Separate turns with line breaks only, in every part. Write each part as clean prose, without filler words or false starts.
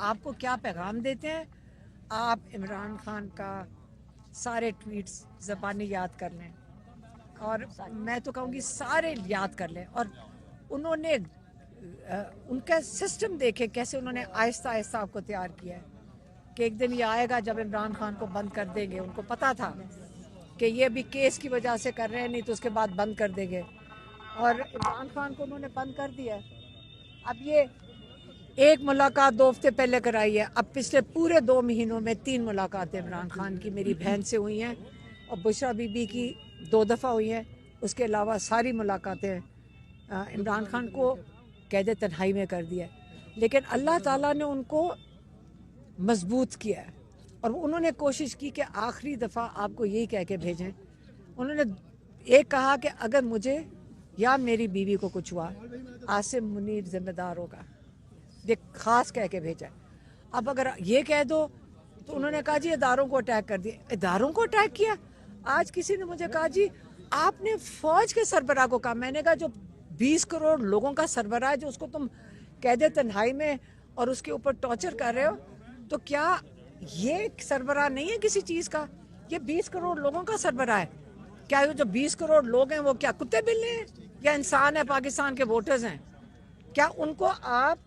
आपको क्या पैगाम देते हैं? आप इमरान खान का सारे ट्वीट्स ज़बानी याद कर लें, और मैं तो कहूँगी सारे याद कर लें, और उन्होंने उनका सिस्टम देखे कैसे उन्होंने आहिस्ता आहिस्ता आपको तैयार किया है कि एक दिन ये आएगा जब इमरान खान को बंद कर देंगे। उनको पता था कि ये अभी केस की वजह से कर रहे हैं, नहीं तो उसके बाद बंद कर देंगे, और इमरान खान को उन्होंने बंद कर दिया है। अब ये एक मुलाकात 2 हफ्ते पहले कराई है, अब पिछले पूरे 2 महीनों में 3 मुलाकातें इमरान खान की मेरी बहन से हुई हैं, और बुशरा बीबी की 2 दफ़ा हुई हैं। उसके अलावा सारी मुलाकातें इमरान खान को कैद तन्हाई में कर दिया है, लेकिन अल्लाह ताला ने उनको मजबूत किया है, और उन्होंने कोशिश की कि आखिरी दफ़ा आपको यही कह के भेजें। उन्होंने एक कहा कि अगर मुझे या मेरी बीवी को कुछ हुआ, आसिम मुनीर जिम्मेदार होगा, ये खास कह के भेजा है। अब अगर ये कह दो तो उन्होंने कहा जी इदारों को अटैक कर दिया। इदारों को अटैक किया? आज किसी ने मुझे कहा जी आपने फौज के सरबराह को कहा। मैंने कहा जो 20 करोड़ लोगों का सरबराह है, जो उसको तुम कैद तन्हाई में और उसके ऊपर टॉर्चर कर रहे हो, तो क्या ये सरबराह नहीं है किसी चीज़ का? ये 20 करोड़ लोगों का सरबराह है। क्या ये जो 20 करोड़ लोग हैं वो क्या कुत्ते बिल्ले हैं या इंसान है, पाकिस्तान के वोटर्स हैं? क्या उनको आप,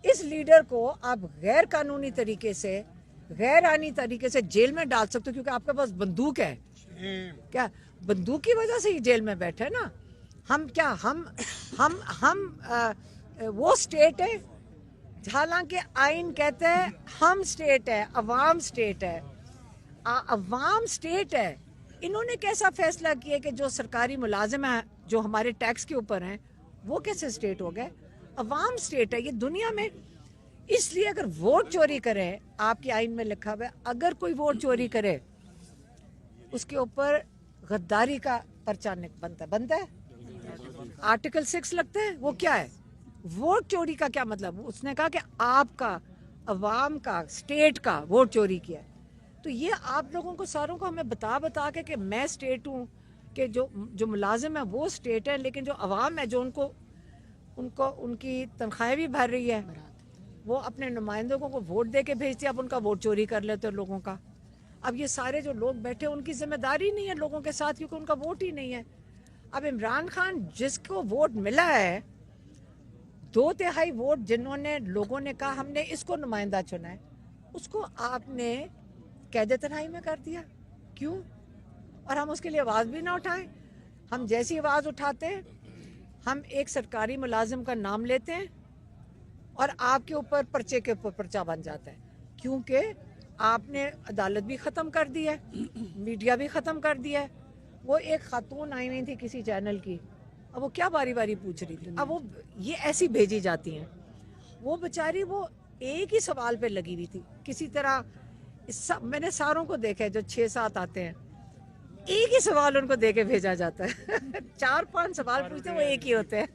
इस लीडर को आप गैर कानूनी तरीके से, गैर आईनी तरीके से जेल में डाल सकते हो क्योंकि आपके पास बंदूक है? क्या बंदूक की वजह से ही जेल में बैठे ना? हम क्या वो स्टेट है, हालांकि आइन कहते हैं हम स्टेट है, अवाम स्टेट है, अवाम स्टेट है। इन्होंने कैसा फैसला किया कि जो सरकारी मुलाजिम है जो हमारे टैक्स के ऊपर हैं वो कैसे स्टेट हो गए? अवाम स्टेट है ये दुनिया में। इसलिए अगर वोट चोरी करे, आपके आइन में लिखा हुआ है अगर कोई वोट चोरी करे उसके ऊपर गद्दारी का पर्चा बनता है। आर्टिकल 6 लगता है। वो क्या है? वोट चोरी का क्या मतलब? उसने कहा कि आपका, अवाम का, स्टेट का वोट चोरी किया है। तो ये आप लोगों को सारों को हमें बता के कि मैं स्टेट हूँ, कि जो मुलाजिम है वो स्टेट है, लेकिन जो अवाम है जो उनको उनकी तनख्वाहें भी भर रही है, वो अपने नुमाइंदों को वोट दे के भेजती है, अब उनका वोट चोरी कर लेते हो लोगों का। अब ये सारे जो लोग बैठे उनकी जिम्मेदारी नहीं है लोगों के साथ, क्योंकि उनका वोट ही नहीं है। अब इमरान खान जिसको वोट मिला है, 2/3 वोट जिन्होंने, लोगों ने कहा हमने इसको नुमाइंदा चुना है, उसको आपने कैद तन्हाई में कर दिया। क्यों? और हम उसके लिए आवाज़ भी ना उठाएं। हम जैसी आवाज़ उठाते हैं, हम एक सरकारी मुलाजिम का नाम लेते हैं और आपके ऊपर पर्चे के ऊपर पर्चा बन जाता है, क्योंकि आपने अदालत भी ख़त्म कर दी है, मीडिया भी ख़त्म कर दिया है। वो एक खातून आई हुई थी किसी चैनल की, अब वो क्या बारी बारी पूछ रही थी, अब वो ये ऐसी भेजी जाती हैं। वो बेचारी वो एक ही सवाल पे लगी हुई थी किसी तरह। मैंने सारों को देखा है जो 6-7 आते हैं, एक ही सवाल उनको दे के भेजा जाता है 4-5 सवाल पूछते हैं, वो एक ही होते हैं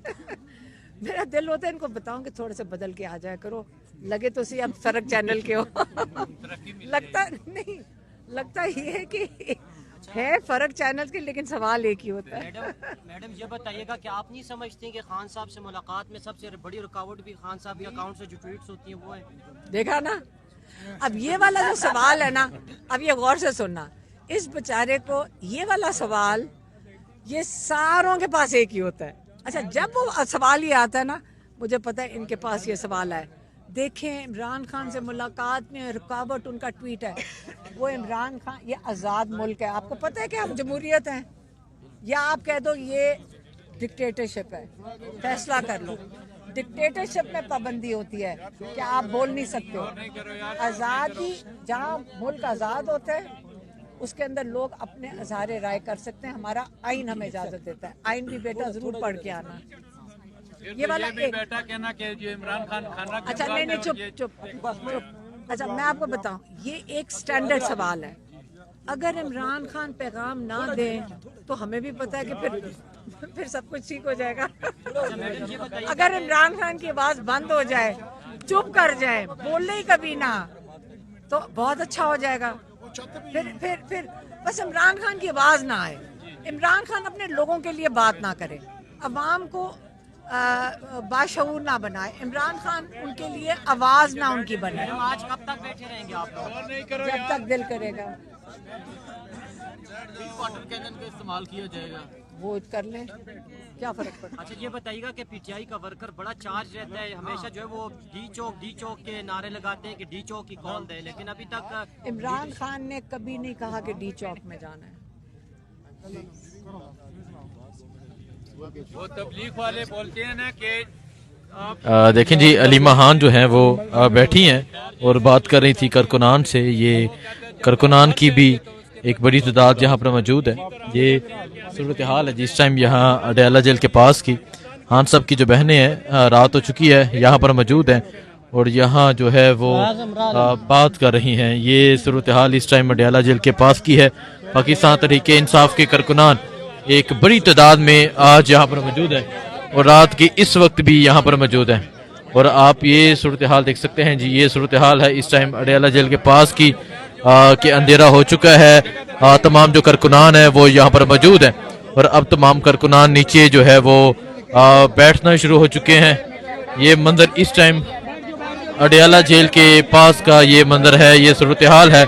मेरा दिल होता है इनको बताऊं कि थोड़े से बदल के आ जाया करो, लगे तो सी आप फर्क चैनल के हो लगता ये है कि है फर्क चैनल के, लेकिन सवाल एक ही होता है।
मैडम ये बताइएगा कि आप नहीं समझते कि खान साहब से मुलाकात में सबसे बड़ी रुकावट भी खान साहब के अकाउंट से जो ट्वीट्स होती हैं वो है?
देखा ना? अब ये वाला जो सवाल है ना, अब ये गौर से सुनना, इस बेचारे को ये वाला सवाल, ये सारों के पास एक ही होता है। अच्छा, जब वो सवाल ही आता है ना, मुझे पता है इनके पास ये सवाल है। देखें, इमरान खान से मुलाकात में रुकावट उनका ट्वीट है। वो इमरान खान, ये आज़ाद मुल्क है, आपको पता है कि हम जमहूरियत हैं, या आप कह दो ये डिक्टेटरशिप है, फैसला कर लो। डिक्टेटरशिप में पाबंदी होती है कि आप बोल नहीं सकते हो। आज़ादी, जहाँ मुल्क आज़ाद होता है उसके अंदर लोग अपने इज़हार राय कर सकते हैं, हमारा आइन हमें इजाज़त देता है। आइन भी बेटा ज़रूर पढ़ के आना। ये वाला
भी बेटा कहना कि जो इमरान खान खाना,
अच्छा नहीं, चुप। अच्छा मैं आपको बताऊं, ये एक स्टैंडर्ड सवाल है। अगर इमरान खान पैगाम ना दें तो हमें भी पता है कि फिर सब कुछ ठीक हो जाएगा। अगर इमरान खान की आवाज़ बंद हो जाए, चुप कर जाए, बोले ही कभी ना, तो बहुत अच्छा हो जाएगा। फिर बस इमरान खान की आवाज़ ना आए, इमरान खान अपने लोगों के लिए बात ना करे, अवाम को बाशऊर ना बनाए, इमरान खान उनके लिए आवाज ना उनकी बने।
आज कब तक बैठे रहेंगे आप लोग?
जब तक दिल करेगा
वाटर कैनन का इस्तेमाल किया जाएगा।
वो कर लें, क्या फर्क पड़ता।
अच्छा ये बताइएगा कि पीटीआई का वर्कर बड़ा चार्ज रहता है, हमेशा जो है वो डी चौक के नारे लगाते हैं कि डी चौक की कॉल दे, लेकिन अभी तक
इमरान खान ने कभी नहीं कहा कि डी चौक में जाना है।
वो तबलीग वाले बोलते हैं ना कि
देखें जी, अलीमा खान जो हैं वो बैठी हैं और बात कर रही थी कारकुनान से। ये कारकुनान की भी एक बड़ी तादाद यहाँ पर मौजूद है। ये सूरत हाल है जिस टाइम यहाँ अडयाला जेल के पास की खान साहब की जो बहनें हैं रात हो चुकी है, यहाँ पर मौजूद हैं और यहाँ जो है वो बात कर रही हैं। ये सूरत हाल इस टाइम अडयाला जेल के पास की है। पाकिस्तान तहरीक इंसाफ के कारकुनान एक बड़ी तादाद में आज यहाँ पर मौजूद है और रात के इस वक्त भी यहाँ पर मौजूद है। और आप ये सूरत हाल देख सकते हैं जी, ये सूरत हाल है इस टाइम अडयाला जेल के पास की कि अंधेरा हो चुका है। तमाम जो कारकुनान है वो यहाँ पर मौजूद है और अब तमाम कारकुनान नीचे जो है वो बैठना शुरू हो चुके हैं। ये मंजर इस टाइम अडयाला जेल के पास का ये मंजर है, ये सूरत हाल है।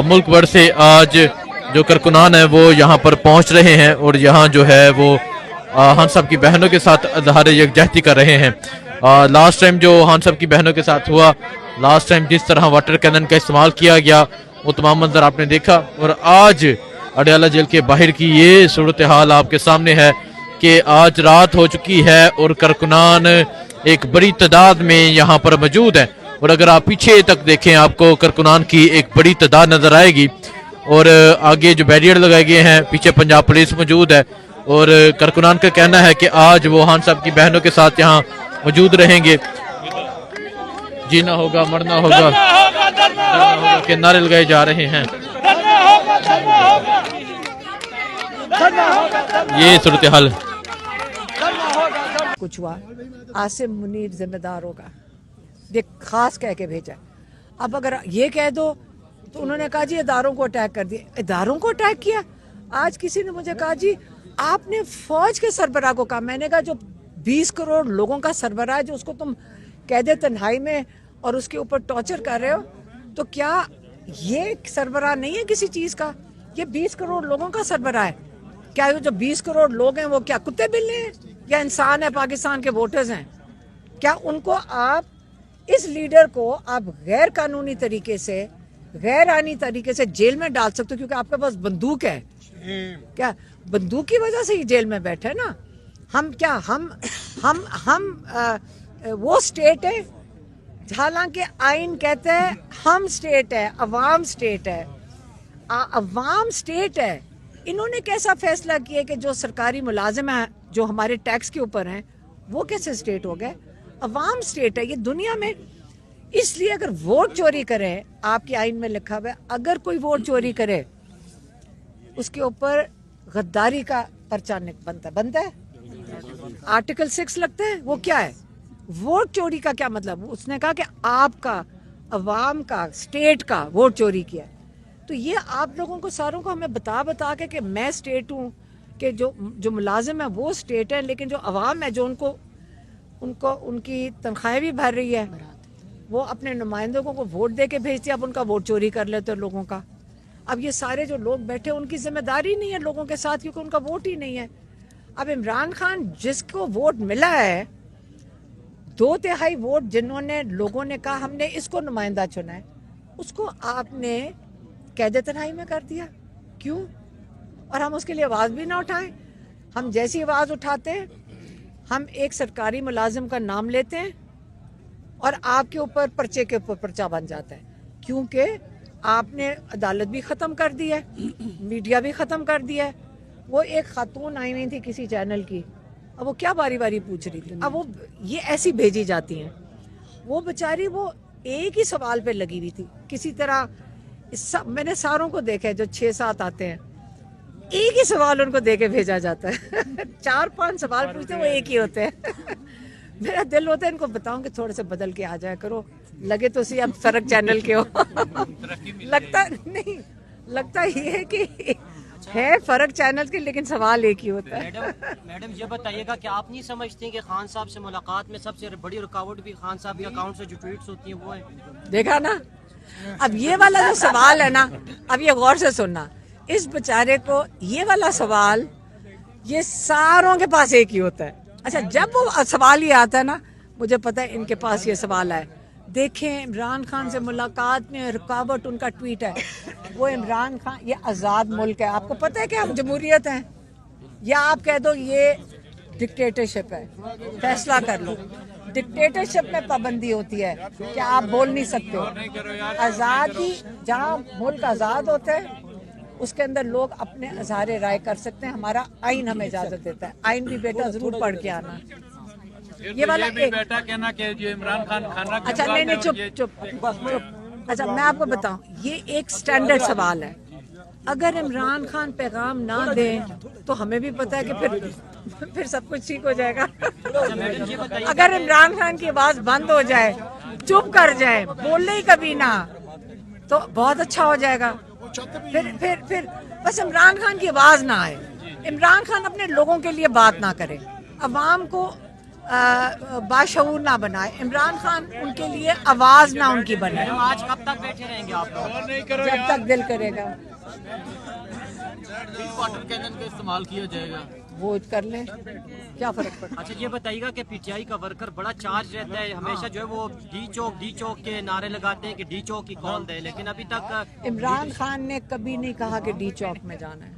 मुल्क भर से आज जो कारकुनान है वो यहाँ पर पहुँच रहे हैं और यहाँ जो है वो खान साहब की बहनों के साथ इज़हार यकजहती कर रहे हैं। लास्ट टाइम जो खान साहब की बहनों के साथ हुआ, लास्ट टाइम जिस तरह वाटर कैनन का इस्तेमाल किया गया, वो तमाम मंजर आपने देखा। और आज अडयाला जेल के बाहर की ये सूरत हाल आपके सामने है कि आज रात हो चुकी है और कारकुनान एक बड़ी तादाद में यहाँ पर मौजूद है। और अगर आप पीछे तक देखें आपको कारकुनान की एक बड़ी तादाद नजर आएगी और आगे जो बैरियर लगाए गए हैं, पीछे पंजाब पुलिस मौजूद है और कारकुनान का कहना है कि आज वो खान साहब की बहनों के साथ यहाँ मौजूद रहेंगे। जीना होगा, मरना होगा के नारे लगाए जा रहे हैं। ये सूरत हाल
कुछ हुआ, आसिम मुनीर जिम्मेदार होगा, ये खास कह के भेजा। अब अगर ये कह दो तो उन्होंने कहा जी इदारों को अटैक कर दिया। इदारों को अटैक किया? आज किसी ने मुझे कहा जी आपने फौज के सरबराह को कहा। मैंने कहा जो 20 करोड़ लोगों का सरबराह है, जो उसको तुम कैदे तन्हाई में और उसके ऊपर टॉर्चर कर रहे हो, तो क्या ये सरबराह नहीं है किसी चीज का? ये 20 करोड़ लोगों का सरबराह है। क्या ये जो 20 करोड़ लोग हैं वो क्या कुत्ते बिल्ले हैं या इंसान है, पाकिस्तान के वोटर्स हैं? क्या उनको आप, इस लीडर को आप गैर कानूनी तरीके से, गैर आईनी तरीके से जेल में डाल सकते हो क्योंकि आपके पास बंदूक है? क्या बंदूक की वजह से ही जेल में बैठे है ना? हम क्या वो स्टेट है, हालांकि आइन कहते हैं हम स्टेट है, अवाम स्टेट है। अवाम स्टेट है। इन्होंने कैसा फैसला किया कि जो सरकारी मुलाजिम है जो हमारे टैक्स के ऊपर हैं वो कैसे स्टेट हो गए? अवाम स्टेट है ये दुनिया में। इसलिए अगर वोट चोरी करे, आपकी आइन में लिखा हुआ है अगर कोई वोट चोरी करे उसके ऊपर गद्दारी का पर्चा बनता है। आर्टिकल 6 लगता है। वो क्या है? वोट चोरी का क्या मतलब? उसने कहा कि आपका, अवाम का, स्टेट का वोट चोरी किया। तो ये आप लोगों को सारों को हमें बता के कि मैं स्टेट हूँ, कि जो मुलाजिम है वो स्टेट है, लेकिन जो अवाम है जो उनको उनकी तनख्वाहें भी भर रही है, वो अपने नुमाइंदों को वोट दे के भेजती है, अब उनका वोट चोरी कर लेते हैं लोगों का। अब ये सारे जो लोग बैठे उनकी जिम्मेदारी नहीं है लोगों के साथ क्योंकि उनका वोट ही नहीं है। अब इमरान खान जिसको वोट मिला है, 2/3 वोट जिन्होंने लोगों ने कहा हमने इसको नुमाइंदा चुना है, उसको आपने कैदे तन्हाई में कर दिया। क्यों? और हम उसके लिए आवाज़ भी ना उठाएं। हम जैसी आवाज़ उठाते हैं, हम एक सरकारी मुलाजिम का नाम लेते हैं और आपके ऊपर पर्चे के ऊपर पर्चा बन जाता है, क्योंकि आपने अदालत भी ख़त्म कर दी है, मीडिया भी ख़त्म कर दिया है। वो एक खातून आई हुई थी किसी चैनल की, अब वो क्या बारी बारी पूछ रही थी, अब वो ये ऐसी भेजी जाती हैं। वो बेचारी वो एक ही सवाल पे लगी हुई थी किसी तरह। मैंने सारों को देखा है जो 6-7 आते हैं, एक ही सवाल उनको दे के भेजा जाता है 4-5 सवाल पूछते हैं, वो एक ही होते हैं मेरा दिल होता है इनको बताऊं कि थोड़े से बदल के आ जाया करो, लगे तो सी अब सरक चैनल के हो लगता नहीं, लगता ये है कि है फर्क चैनल के, लेकिन सवाल एक ही होता है।
मैडम ये बताइएगा कि आप नहीं समझते कि खान साहब से मुलाकात में सबसे बड़ी रुकावट भी खान साहब के अकाउंट से जो ट्वीट्स होती हैं वो है?
देखा ना, अब ये वाला जो सवाल है ना, अब ये गौर से सुनना, इस बेचारे को ये वाला सवाल ये सारों के पास एक ही होता है। अच्छा, जब वो सवाल ये आता है ना, मुझे पता है इनके पास ये सवाल है, देखें इमरान खान से मुलाकात में रुकावट उनका ट्वीट है। वो इमरान खान, ये आज़ाद मुल्क है, आपको पता है कि हम जमहूरियत हैं, या आप कह दो ये डिक्टेटरशिप है, फैसला कर लो। डिक्टेटरशिप में पाबंदी होती है कि आप बोल नहीं सकते हो। आज़ादी, जहाँ मुल्क आज़ाद होता है उसके अंदर लोग अपने इज़हार राय कर सकते हैं, हमारा आइन हमें इजाज़त देता है। आइन भी बेटा ज़रूर पढ़ के आना। ये वाला
बेटा कहना कि जो इमरान खान खाना,
अच्छा नहीं, चुप। अच्छा, मैं आपको बताऊं, ये एक स्टैंडर्ड सवाल है। अगर इमरान खान पैगाम ना दें तो हमें भी पता है कि फिर सब कुछ ठीक हो जाएगा। अगर इमरान खान की आवाज बंद हो जाए, चुप कर जाए, बोले ही कभी ना, तो बहुत अच्छा हो जाएगा। फिर बस इमरान खान की आवाज ना आए, इमरान खान अपने लोगों के लिए बात ना करे, अवाम को बाशऊर ना बनाए, इमरान खान उनके लिए आवाज ना उनकी बने।
आज कब तक बैठे रहेंगे आप लोग?
जब तक दिल करेगा
वाटर कैनन का इस्तेमाल किया जाएगा,
वो कर लें, क्या फर्क पड़ता।
अच्छा ये बताइएगा कि पीटीआई का वर्कर बड़ा चार्ज रहता है, हमेशा जो है वो डी चौक के नारे लगाते हैं कि डी चौक ही खोल दे, लेकिन अभी तक
इमरान खान ने कभी नहीं कहा कि डी चौक में जाना है।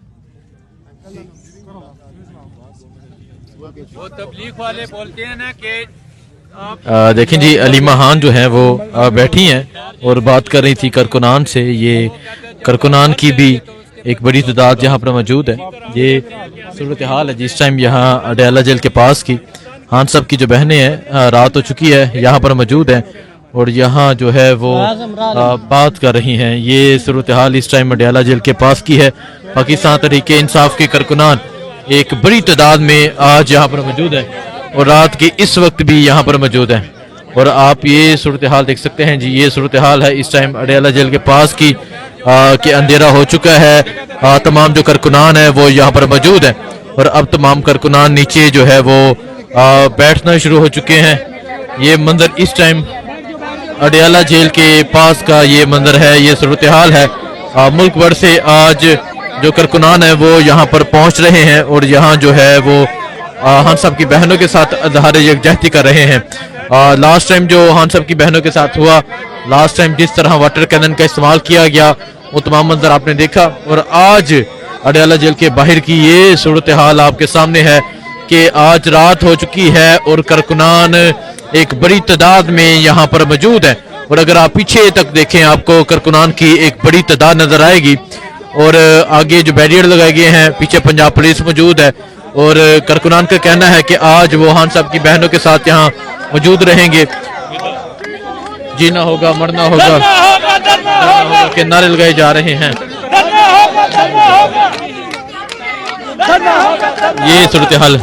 वो तबलीग वाले बोलते हैं ना कि
देखें जी, अलीमा खान जो है वो बैठी हैं और बात कर रही थी कारकुनान से। ये कारकुनान की भी एक बड़ी तादाद यहाँ पर मौजूद है। ये सूरत हाल है जिस टाइम यहाँ अडयाला जेल के पास की। खान साहब की जो बहनें हैं रात हो चुकी है, यहाँ पर मौजूद हैं और यहाँ जो है वो बात कर रही हैं। ये सूरत हाल इस टाइम अडयाला जेल के पास की है। पाकिस्तान तहरीके इंसाफ के कारकुनान एक बड़ी तादाद में आज यहाँ पर मौजूद है और रात के इस वक्त भी यहाँ पर मौजूद हैं। और आप ये सूरत हाल देख सकते हैं जी, ये सूरत हाल है इस टाइम अडयाला जेल के पास की कि अंधेरा हो चुका है। तमाम जो कारकुनान है वो यहाँ पर मौजूद है और अब तमाम कारकुनान नीचे जो है वो बैठना शुरू हो चुके हैं। ये मंजर इस टाइम अडयाला जेल के पास का ये मंजर है, ये सूरत हाल है। मुल्क भर से आज जो कारकुनान है वो यहाँ पर पहुँच रहे हैं और यहाँ जो है वो खान साहब की बहनों के साथ इज़हार यकजहती कर रहे हैं। लास्ट टाइम जो खान साहब की बहनों के साथ हुआ, लास्ट टाइम जिस तरह वाटर कैनन का इस्तेमाल किया गया, वो तमाम मंजर आपने देखा। और आज अडयाला जेल के बाहर की ये सूरत हाल आपके सामने है कि आज रात हो चुकी है और कारकुनान एक बड़ी तादाद में यहाँ पर मौजूद है। और अगर आप पीछे तक देखें आपको कारकुनान की एक बड़ी तादाद नजर आएगी और आगे जो बैरियर लगाए गए हैं, पीछे पंजाब पुलिस मौजूद है और कारकुनान का कहना है कि आज वो खान साहब की बहनों के साथ यहाँ मौजूद रहेंगे। जीना होगा, मरना होगा के नारे लगाए जा रहे हैं। ये सूरत हाल